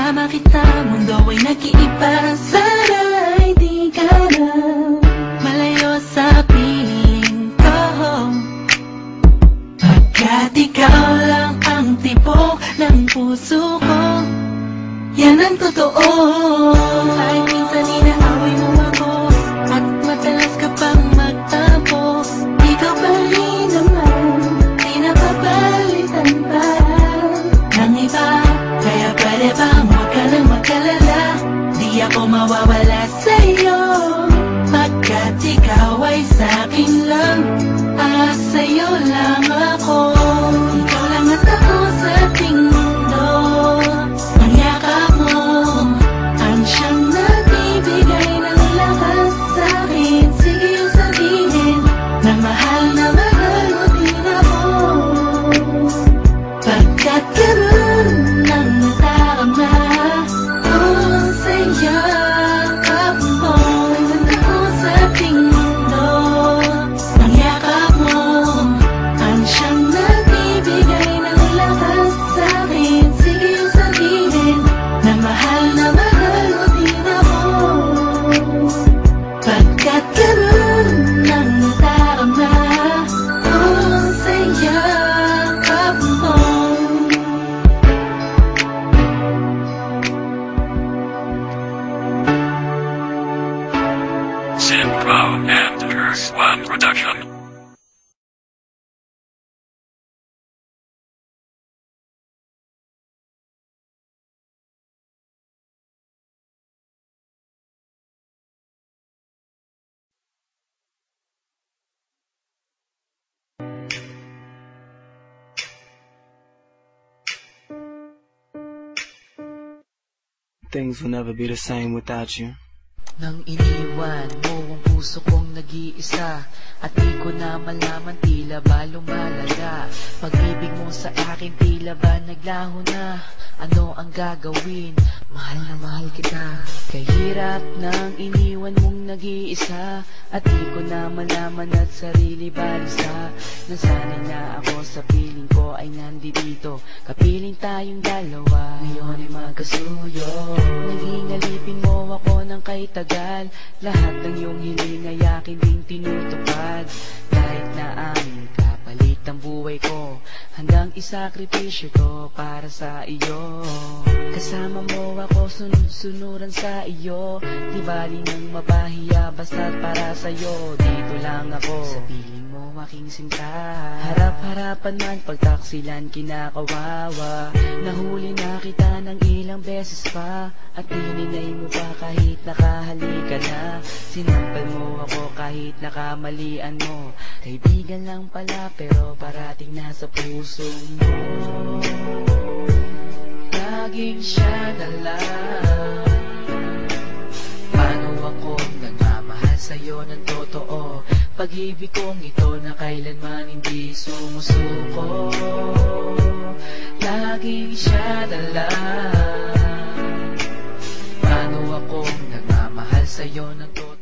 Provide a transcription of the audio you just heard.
kasama kita, mundo ay nag-iiba. Sana'y di ka na malayo sa piling ko, pagkat ikaw lang ang tibok ng puso ko. Yan ang totoo. Kahit minsan inaaway mo ako at madalas ka pang magtampo, ikaw pa rin naman, di napapalitan pa ng iba. Kaya pwede bang huwag ka nang mag-alala, di ako mawawala sa'yo, pagkat ikaw ay sa'kin lang, sa'yo lang ako. Ikaw lang at ako sa ating mundo. Ang yakap mo ang siyang nagbibigay ng lakas sa'kin. Sige yung sabihin na mahal mo din ako, pagkat ganun ang nadarama ko sa yakap mo. At ako sa ating mundo. Ang yakap mo ang siyang nagbibigay ng lakas sa'kin. Sige yung sabihin na mahal mo din ako, pagkat ganun ang nadarama ko sa yakap mo. Synthro and Earth One Production. Things will never be the same without you. Nang iniwan mo ang puso kong nag-iisa, at di ko na malaman, tila ba lumalala. Pag-ibig mo sa akin, tila ba naglaho na. Ano ang gagawin? Mahal na mahal kita. Kahirap nang iniwan mong nag-iisa, at di ko na malaman at sarili balisa. Nasanay na ako sa piling ko ay nandito, kapiling tayong dalawa. Ngayon ay magkasuyo. Naging alipin mo ako ng kay tagal, lahat ng iyong hiling ay akin ding tinutupad. Kahit na aming kapalit ang buhay ko, handang isakripisyo to para sa iyo. Kasama mo ako, sunod-sunuran sa iyo, di bali nang mapahiya basta't para sa'yo. Dito lang ako sa piling mo aking sinta. Harap-harapan man pagtaksilan kinakawawa. Nahuli na kita ng ilang beses pa, at ininay mo pa kahit nakahalikan na. Sinampal mo ako kahit nakamalian mo. Kaibigan lang pala pero parating nasa puso mo. Laging siya na lang. Paano ako nagmamahal sa'yo ng totoo? Pag-ibig kong ito na kailanman hindi sumusuko. Laging siya na lang. Paano ako nagmamahal sa'yo ng totoo?